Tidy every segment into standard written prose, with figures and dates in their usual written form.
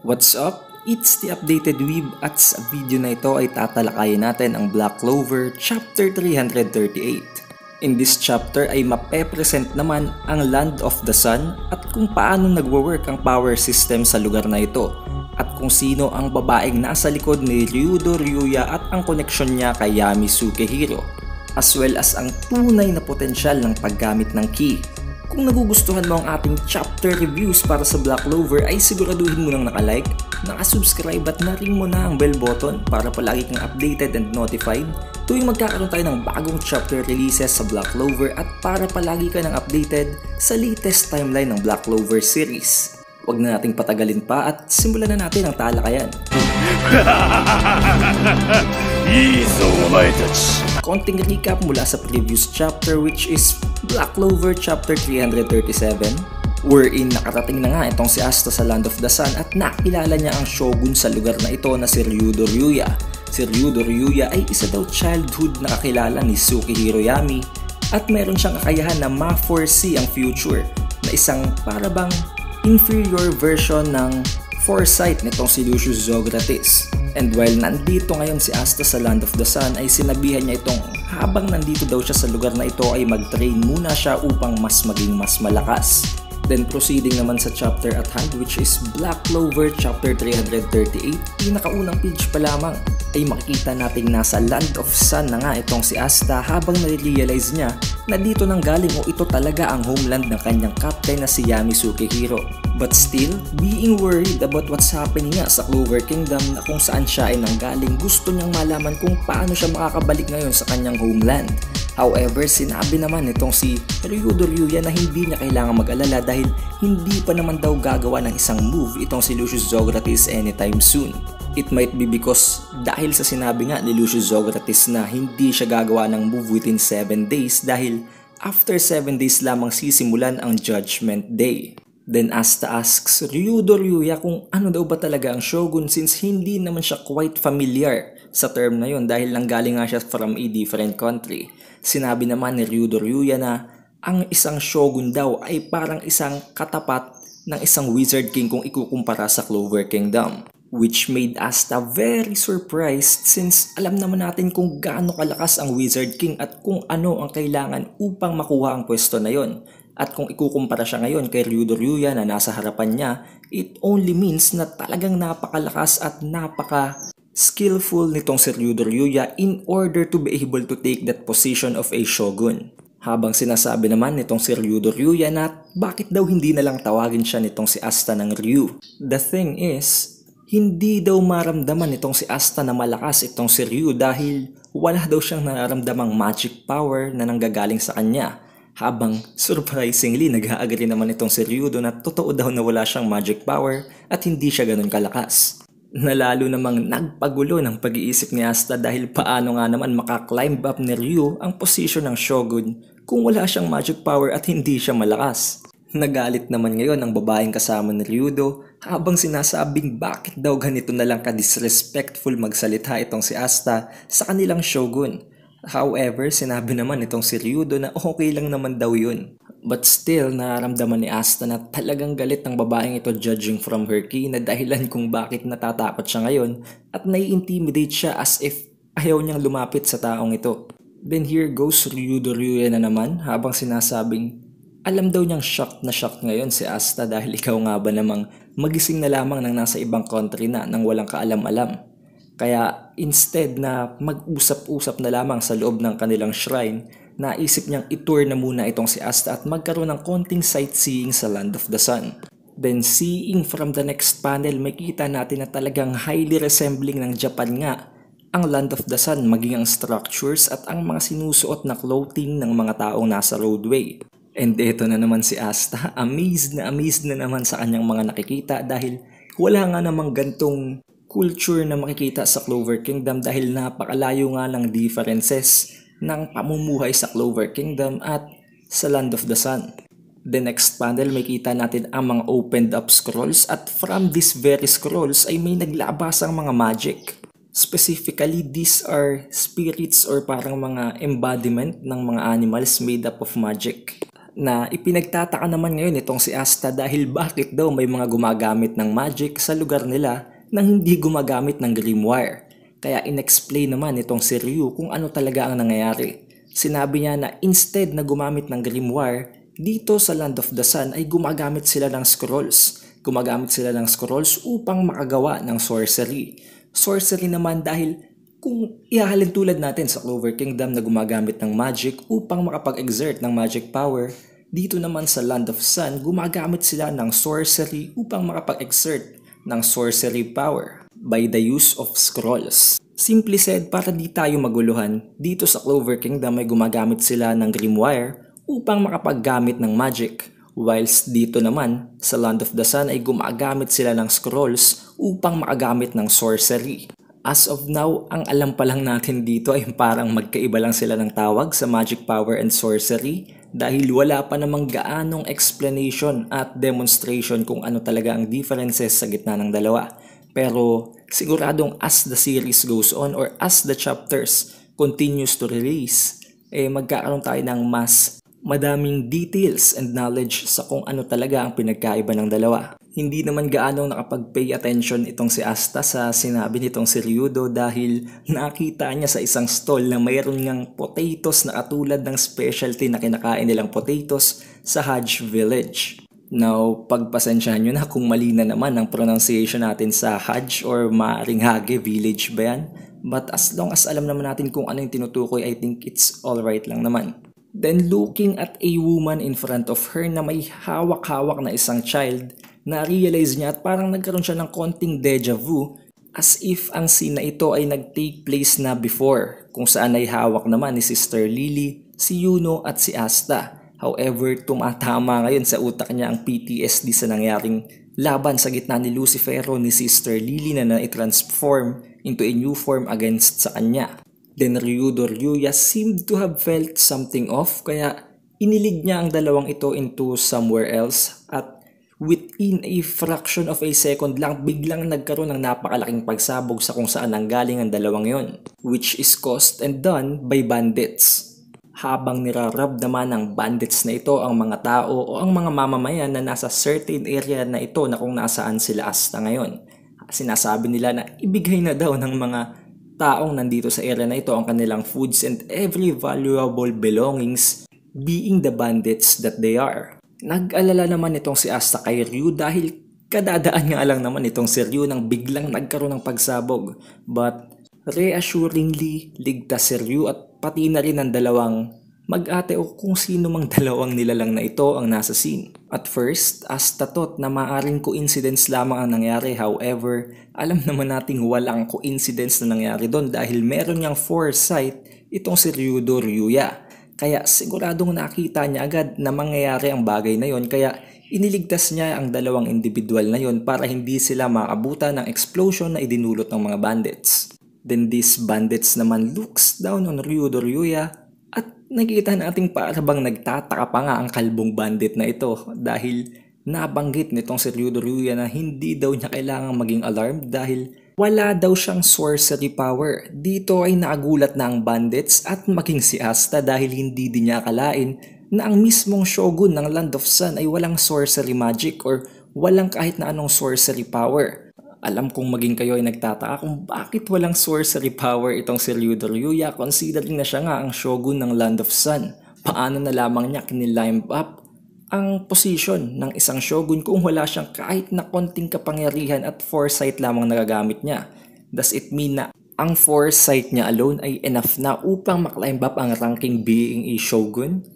What's up? It's the Updated Weeb at sa video na ito ay tatalakayin natin ang Black Clover Chapter 338. In this chapter ay mapepresent naman ang Land of the Sun at kung paano nagwo-work ang power system sa lugar na ito at kung sino ang babaeng nasa likod ni Ryudo Ryuya at ang koneksyon niya kay Yami Sukehiro, as well as ang tunay na potensyal ng paggamit ng ki. Kung nagugustuhan mo ang ating chapter reviews para sa Black Clover ay siguraduhin mo nang nakalike, nakasubscribe at na-ring mo na ang bell button para palagi kang updated and notified tuwing magkakaroon tayo ng bagong chapter releases sa Black Clover at para palagi ka nang updated sa latest timeline ng Black Clover series. Huwag na nating patagalin pa at simulan na natin ang talakayan. Konting recap mula sa previous chapter which is Black Clover Chapter 337 wherein nakarating na nga itong si Asta sa Land of the Sun at nakilala niya ang shogun sa lugar na ito na si Ryudo Ryuya. Si Ryudo Ryuya ay isa daw childhood na kakilala ni Sukehiro Yami at meron siyang kakayahan na ma-foresee ang future na isang parabang inferior version ng foresight nitong si Lucius Zografis. And while nandito ngayon si Asta sa Land of the Sun ay sinabihan niya itong habang nandito daw siya sa lugar na ito ay mag-train muna siya upang mas maging mas malakas. Then proceeding naman sa chapter at hand which is Black Clover Chapter 338, pinakaunang page pa lamang ay makikita nating nasa Land of Sun na nga itong si Asta habang nare-realize niya na dito nang galing o ito talaga ang homeland ng kanyang captain na si Yami Sukehiro. But still, being worried about what's happening nga sa Clover Kingdom na kung saan siya ay nanggaling, gusto niyang malaman kung paano siya makakabalik ngayon sa kanyang homeland. However, sinabi naman itong si Ryudo Ryuya na hindi niya kailangan mag-alala dahil hindi pa naman daw gagawa ng isang move itong si Lucius Zografis anytime soon. It might be because dahil sa sinabi nga ni Lucius Zografis na hindi siya gagawa ng move within 7 days dahil after 7 days lamang sisimulan ang Judgment Day. Then Asta asks Ryudo Ryuya kung ano daw ba talaga ang shogun since hindi naman siya quite familiar sa term na yun dahil nanggaling nga siya from a different country. Sinabi naman ni Ryudo Ryuya na ang isang shogun daw ay parang isang katapat ng isang wizard king kung ikukumpara sa Clover Kingdom. Which made Asta very surprised since alam naman natin kung gaano kalakas ang Wizard King at kung ano ang kailangan upang makuha ang pwesto na yon. At kung ikukumpara siya ngayon kay Ryudo Ryuya na nasa harapan niya, it only means na talagang napakalakas at napaka-skillful nitong si Ryudo Ryuya in order to be able to take that position of a shogun. Habang sinasabi naman nitong si Ryudo Ryuya na bakit daw hindi na lang tawagin siya nitong si Asta ng Ryu. The thing is, hindi daw maramdaman itong si Asta na malakas itong si Ryu dahil wala daw siyang nararamdamang magic power na nanggagaling sa kanya. Habang surprisingly nag-a-agree naman itong si Ryudo na totoo daw na wala siyang magic power at hindi siya ganun kalakas. Nalalo namang nagpagulo ng pag-iisip ni Asta dahil paano nga naman makaklimb up ni Ryu ang posisyon ng shogun kung wala siyang magic power at hindi siya malakas. Nagalit naman ngayon ang babaeng kasama ni Ryudo habang sinasabing bakit daw ganito na lang ka-disrespectful magsalita itong si Asta sa kanilang shogun. However, sinabi naman itong si Ryudo na okay lang naman daw yun. But still, nararamdaman ni Asta na talagang galit ang babaeng ito judging from her ki na dahilan kung bakit natatakot siya ngayon at nai-intimidate siya as if ayaw niyang lumapit sa taong ito. Then here goes Ryudo Ryuya na naman habang sinasabing alam daw niyang shocked na shocked ngayon si Asta dahil ikaw nga ba namang magising na lamang ng nasa ibang country na nang walang kaalam-alam. Kaya instead na mag-usap-usap na lamang sa loob ng kanilang shrine, naisip niyang itour na muna itong si Asta at magkaroon ng konting sightseeing sa Land of the Sun. Then seeing from the next panel, makita natin na talagang highly resembling ng Japan nga ang Land of the Sun maging ang structures at ang mga sinusuot na clothing ng mga taong nasa roadway. And eto na naman si Asta, amazed na naman sa kanyang mga nakikita dahil wala nga namang gantong culture na makikita sa Clover Kingdom dahil napakalayo nga ng differences ng pamumuhay sa Clover Kingdom at sa Land of the Sun. The next panel may kita natin ang mga opened up scrolls at from these very scrolls ay may naglabasang mga magic. Specifically, these are spirits or parang mga embodiment ng mga animals made up of magic. na ipinagtataka naman ngayon itong si Asta dahil bakit daw may mga gumagamit ng magic sa lugar nila nang hindi gumagamit ng Grimoire. Kaya inexplain naman itong si Ryu kung ano talaga ang nangyayari. Sinabi niya na instead na gumamit ng Grimoire, dito sa Land of the Sun ay gumagamit sila ng scrolls. Gumagamit sila ng scrolls upang makagawa ng sorcery. Sorcery naman dahil kung ihahalin tulad natin sa Clover Kingdom na gumagamit ng magic upang makapag-exert ng magic power, dito naman sa Land of Sun gumagamit sila ng sorcery upang makapag-exert ng sorcery power by the use of scrolls. Simply said, para di tayo maguluhan, dito sa Clover Kingdom ay gumagamit sila ng Grimoire upang makapaggamit ng magic, whilst dito naman sa Land of the Sun ay gumagamit sila ng scrolls upang makagamit ng sorcery. As of now, ang alam pa lang natin dito ay parang magkaiba lang sila ng tawag sa magic power and sorcery dahil wala pa namang gaanong explanation at demonstration kung ano talaga ang differences sa gitna ng dalawa. Pero siguradong as the series goes on or as the chapters continues to release, magkakaroon tayo ng mas madaming details and knowledge sa kung ano talaga ang pinagkaiba ng dalawa. Hindi naman gaano nakapag-pay attention itong si Asta sa sinabi nitong si Ryudo dahil nakita niya sa isang stall na mayroon ngang potatoes na katulad ng specialty na kinakain nilang potatoes sa Hajj Village. Now, pagpasensyahan nyo na kung mali na naman ang pronunciation natin sa Hajj or maaring Hage Village ba yan? But as long as alam naman natin kung ano yung tinutukoy, I think it's alright lang naman. Then looking at a woman in front of her na may hawak-hawak na isang child, na-realize niya at parang nagkaroon siya ng konting deja vu as if ang scene na ito ay nag-take place na before kung saan ay hawak naman ni Sister Lily, si Yuno at si Asta. However, tumatama ngayon sa utak niya ang PTSD sa nangyaring laban sa gitna ni Lucifero ni Sister Lily na na-transform into a new form against sa kanya. Then Ryudo Ryuya seemed to have felt something off kaya inilig niya ang dalawang ito into somewhere else at within a fraction of a second lang biglang nagkaroon ng napakalaking pagsabog sa kung saan nanggaling ang dalawang yon, which is caused and done by bandits. Habang nirarab naman ng bandits na ito ang mga tao o ang mga mamamayan na nasa certain area na ito na kung nasaan sila Asta ngayon. Sinasabi nila na ibigay na daw ng mga taong nandito sa area na ito ang kanilang foods and every valuable belongings, being the bandits that they are. Nag-alala naman itong si Asta kay Ryu dahil kadadaan nga lang naman itong si Ryu nang biglang nagkaroon ng pagsabog. But reassuringly, ligtas si Ryu at pati na rin ang dalawang mag-ate o kung sino mang dalawang nilalang na ito ang nasa scene. At first, Asta thought na maaring coincidence lamang ang nangyari. However, alam naman nating walang coincidence na nangyari doon dahil meron niyang foresight itong si Ryudo Ryuya. Kaya siguradong nakita niya agad na mangyayari ang bagay na yon kaya iniligtas niya ang dalawang individual na yon para hindi sila maabutan ng explosion na idinulot ng mga bandits. Then these bandits naman looks down on Ryudo Ryuya at nakita nating para bang nagtataka pa nga ang kalbong bandit na ito dahil nabanggit nitong si Ryudo Ryuya na hindi daw niya kailangang maging alarmed dahil wala daw siyang sorcery power. Dito ay nagulat na ang bandits at maging si Asta dahil hindi din niya akalain na ang mismong shogun ng Land of Sun ay walang sorcery magic or walang kahit na anong sorcery power. Alam kong maging kayo ay nagtataka kung bakit walang sorcery power itong si Ryudo Ryuya considering na siya nga ang shogun ng Land of Sun. Paano na lamang niya kinilimb up ang position ng isang shogun kung wala siyang kahit na konting kapangyarihan at foresight lamang nagagamit niya? Does it mean na ang foresight niya alone ay enough na upang maklimb up ang ranking being a shogun?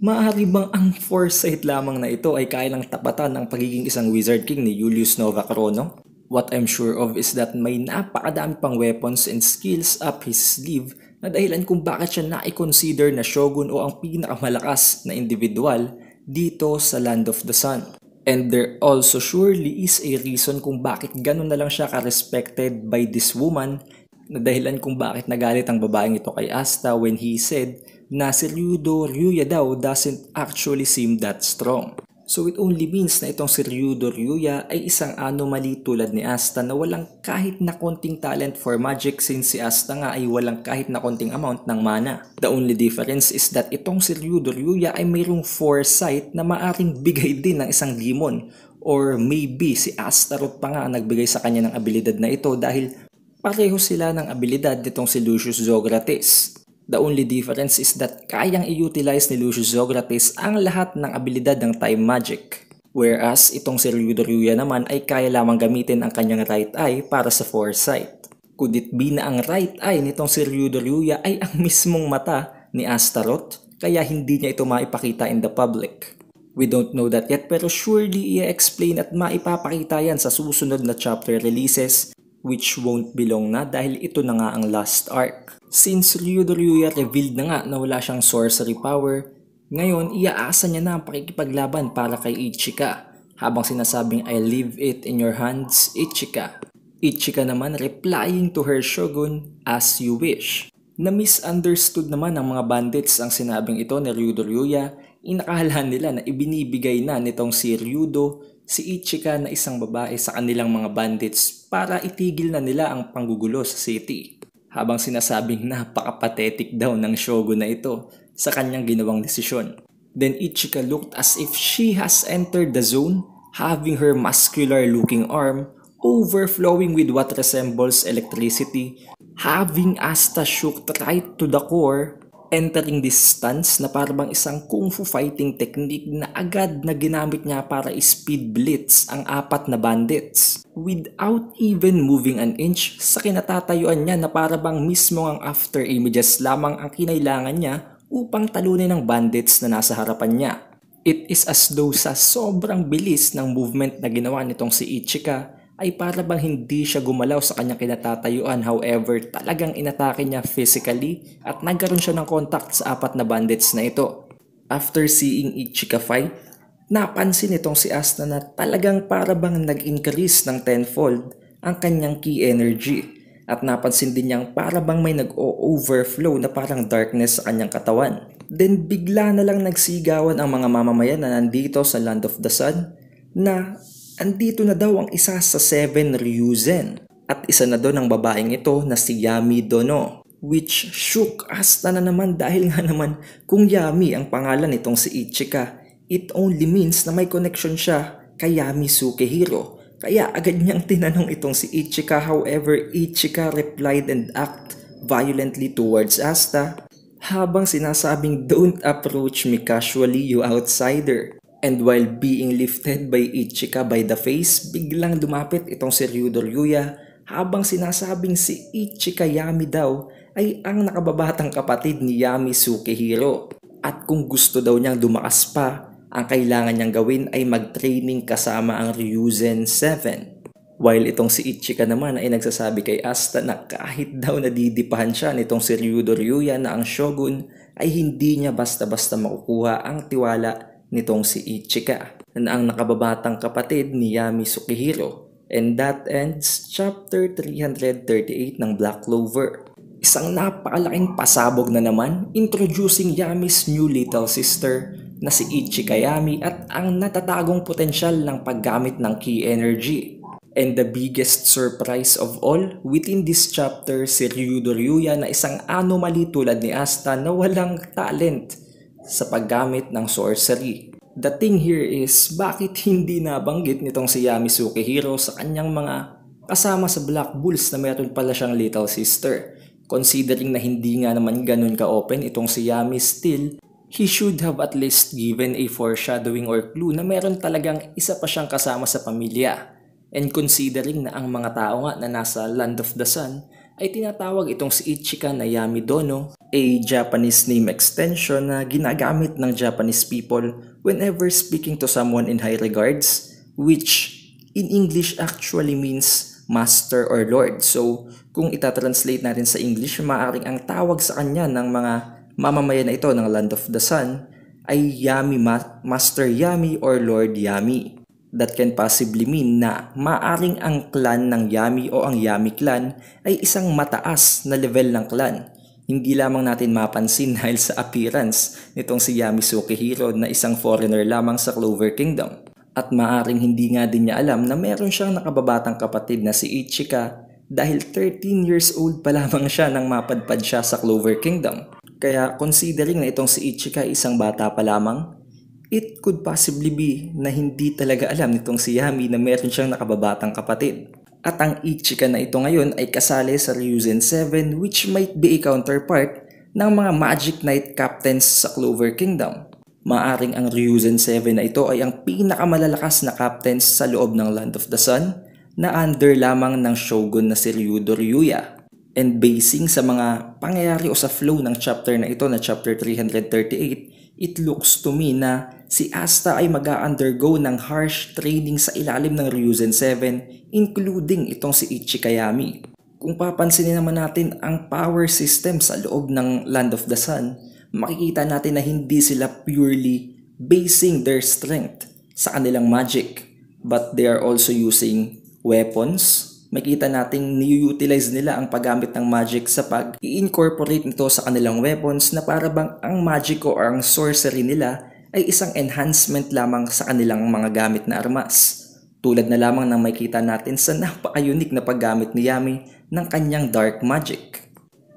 Maaari bang ang foresight lamang na ito ay kaya lang tapatan ng pagiging isang Wizard King ni Julius Novachrono? What I'm sure of is that may napakadami pang weapons and skills up his sleeve na dahilan kung bakit siya na-consider na shogun o ang pinakamalakas na individual dito sa Land of the Sun. And there also surely is a reason kung bakit ganun na lang siya ka-respected by this woman na dahilan kung bakit nagalit ang babaeng ito kay Asta when he said na si Ryudo Ryuya daw doesn't actually seem that strong. So it only means na itong si Ryudo Ryuya ay isang anomaly tulad ni Asta na walang kahit na konting talent for magic, since si Asta nga ay walang kahit na konting amount ng mana. The only difference is that itong si Ryudo Ryuya ay mayroong foresight na maaring bigay din ng isang demon, or maybe si Astaroth pa nga nagbigay sa kanya ng abilidad na ito dahil pareho sila ng abilidad nitong si Lucius Zografes. The only difference is that kayang i-utilize ni Lucius Zografes ang lahat ng abilidad ng time magic. Whereas itong si Ryudo Ryuya naman ay kaya lamang gamitin ang kanyang right eye para sa foresight. Could it be na ang right eye nitong si Ryudo Ryuya ay ang mismong mata ni Astaroth, kaya hindi niya ito maipakita in the public? We don't know that yet, pero surely i-explain at maipapakita yan sa susunod na chapter releases, which won't be long na dahil ito na nga ang last arc. Since Ryudo Ryuya revealed na nga na wala siyang sorcery power, ngayon iaasa niya na ang pakikipaglaban para kay Ichika, habang sinasabing I leave it in your hands, Ichika. Ichika naman replying to her shogun, as you wish. Na-misunderstood naman ng mga bandits ang sinabing ito ni Ryudo Ryuya. Inakalahan nila na ibinibigay na nitong si Ryudo si Ichika na isang babae sa kanilang mga bandits para itigil na nila ang panggugulo sa city. Habang sinasabing napaka-pathetic daw ng shogun na ito sa kanyang ginawang desisyon. Then Ichika looked as if she has entered the zone, having her muscular-looking arm overflowing with what resembles electricity, having Asta shook right to the core, entering this stance na parang isang kung fu fighting technique na agad na ginamit niya para speed blitz ang 4 na bandits. Without even moving an inch sa kinatatayuan niya na parang mismo ang after images lamang ang kinailangan niya upang talunin ng bandits na nasa harapan niya. It is as though sa sobrang bilis ng movement na ginawa nitong si Ichika ay parang hindi siya gumalaw sa kanyang kinatatayuan, however talagang inatake niya physically at nagkaroon siya ng contact sa 4 na bandits na ito. After seeing Ichika fight, napansin itong si Asta na talagang parang nag-increase ng tenfold ang kanyang ki energy at napansin din niyang parang may nag-overflow na parang darkness sa kanyang katawan. Then bigla na lang nagsigawan ang mga mamamayan na nandito sa Land of the Sun na andito na daw ang isa sa 7 Ryuzen at isa na doon ang babaeng ito na si Yami Dono, which shook Asta na naman dahil nga naman kung Yami ang pangalan nitong si Ichika, it only means na may connection siya kay Yami Sukehiro. Kaya agad niyang tinanong itong si Ichika, however Ichika replied and act violently towards Asta habang sinasabing don't approach me casually, you outsider. And while being lifted by Ichika by the face, biglang dumapit itong si Ryudo Ryuya habang sinasabing si Ichika Yami daw ay ang nakababatang kapatid ni Yami Sukehiro. At kung gusto daw niyang dumakas pa, ang kailangan niyang gawin ay mag-training kasama ang Ryuzen 7. While itong si Ichika naman ay nagsasabi kay Asta na kahit daw nadidipahan siya nitong si Ryudo Ryuya na ang shogun ay hindi niya basta-basta makukuha ang tiwala nitong si Ichika na ang nakababatang kapatid ni Yami Sukehiro. And that ends chapter 338 ng Black Clover. Isang napakalaking pasabog na naman, introducing Yami's new little sister na si Ichika Yami at ang natatagong potensyal ng paggamit ng ki energy. And the biggest surprise of all, within this chapter si Ryudo Ryuya na isang anomaly tulad ni Asta na walang talent sa paggamit ng sorcery. The thing here is, bakit hindi nabanggit nitong si Yami Sukehiro sa kanyang mga kasama sa Black Bulls na meron pala siyang little sister? Considering na hindi nga naman ganun ka-open itong si Yami, still, he should have at least given a foreshadowing or clue na meron talagang isa pa siyang kasama sa pamilya. And considering na ang mga tao nga na nasa Land of the Sun ay tinatawag itong si Ichika na Yami Dono, a Japanese name extension na ginagamit ng Japanese people whenever speaking to someone in high regards, which in English actually means master or lord. So kung itatranslate natin sa English, maaaring ang tawag sa kanya ng mga mamamayan na ito ng Land of the Sun ay Yami Master Yami or Lord Yami. That can possibly mean na maaring ang clan ng Yami o ang Yami clan ay isang mataas na level ng clan. Hindi lamang natin mapansin dahil sa appearance nitong si Yami Sukihiro na isang foreigner lamang sa Clover Kingdom. At maaring hindi nga din niya alam na meron siyang nakababatang kapatid na si Ichika dahil 13 years old pa lamang siya nang mapadpad siya sa Clover Kingdom. Kaya considering na itong si Ichika isang bata pa lamang, it could possibly be na hindi talaga alam nitong si Yami na meron siyang nakababatang kapatid. At ang Ichika na ito ngayon ay kasali sa Ryuzen 7 which might be a counterpart ng mga Magic Knight captains sa Clover Kingdom. Maaring ang Ryuzen 7 na ito ay ang pinakamalalakas na captains sa loob ng Land of the Sun na under lamang ng shogun na si Ryudo Ryuya. And basing sa mga pangyayari o sa flow ng chapter na ito na chapter 338, it looks to me na si Asta ay mag-undergo ng harsh training sa ilalim ng Ryuzen 7 including itong si Ichika Yami. Kung papansinin naman natin ang power system sa loob ng Land of the Sun, makikita natin na hindi sila purely basing their strength sa kanilang magic, but they are also using weapons. Makita nating ni-utilize nila ang paggamit ng magic sa pag-i-incorporate nito sa kanilang weapons na para bang ang magic o ang sorcery nila ay isang enhancement lamang sa kanilang mga gamit na armas. Tulad na lamang ng makita natin sa napaka-unique na paggamit ni Yami ng kanyang dark magic,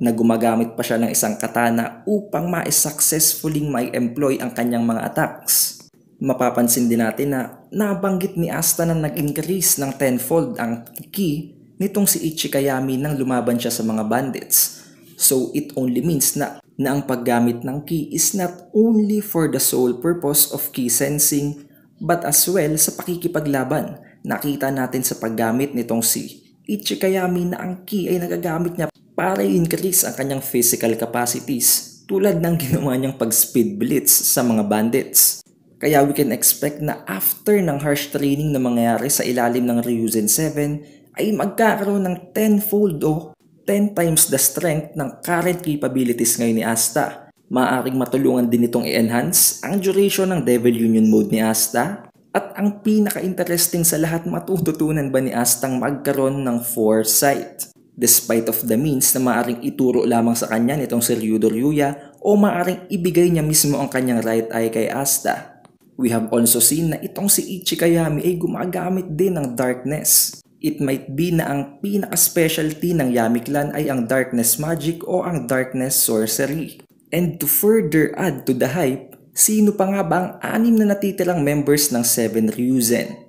na gumagamit pa siya ng isang katana upang ma-successfully ma-employ ang kanyang mga attacks. Mapapansin din natin na nabanggit ni Asta na nag-increase ng tenfold ang ki nitong si Ichika Yami nang lumaban siya sa mga bandits. So it only means na ang paggamit ng ki is not only for the sole purpose of ki sensing but as well sa pakikipaglaban. Nakita natin sa paggamit nitong si Ichika Yami na ang ki ay nagagamit niya para i-increase ang kanyang physical capacities tulad ng ginawa niyang pag-speed blitz sa mga bandits. Kaya we can expect na after ng harsh training na mangyayari sa ilalim ng Ryuzen 7 ay magkakaroon ng tenfold o 10 times the strength ng current capabilities ngayon ni Asta. Maaaring matulungan din itong i-enhance ang duration ng Devil Union mode ni Asta. At ang pinaka-interesting sa lahat, matututunan ba ni Astang magkaroon ng foresight? Despite of the means na maaaring ituro lamang sa kanya nitong si Ryudo Ryuya o maaaring ibigay niya mismo ang kanyang right eye kay Asta. We have also seen na itong si Ichika Yami ay gumagamit din ng darkness. It might be na ang pinaka-specialty ng Yami clan ay ang darkness magic o ang darkness sorcery. And to further add to the hype, sino pa nga ba ang 6 na natitirang members ng 7 Ryuzen?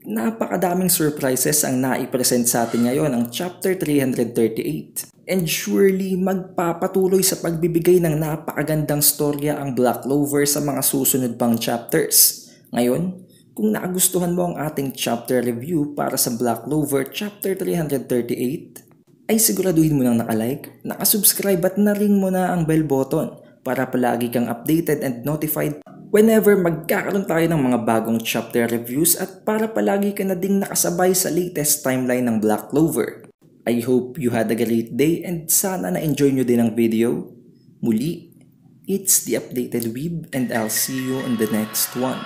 Napakadaming surprises ang naipresent sa atin ngayon ang chapter 338. And surely magpapatuloy sa pagbibigay ng napakagandang storya ang Black Clover sa mga susunod pang chapters. Ngayon, kung nagustuhan mo ang ating chapter review para sa Black Clover chapter 338, ay siguraduhin mo nang nakalike, nakasubscribe at na-ring mo na ang bell button para palagi kang updated and notified whenever magkakaroon tayo ng mga bagong chapter reviews at para palagi ka na ding nakasabay sa latest timeline ng Black Clover. I hope you had a great day and sana na-enjoy nyo din ang video. Muli, it's the Updated Weeb and I'll see you in the next one.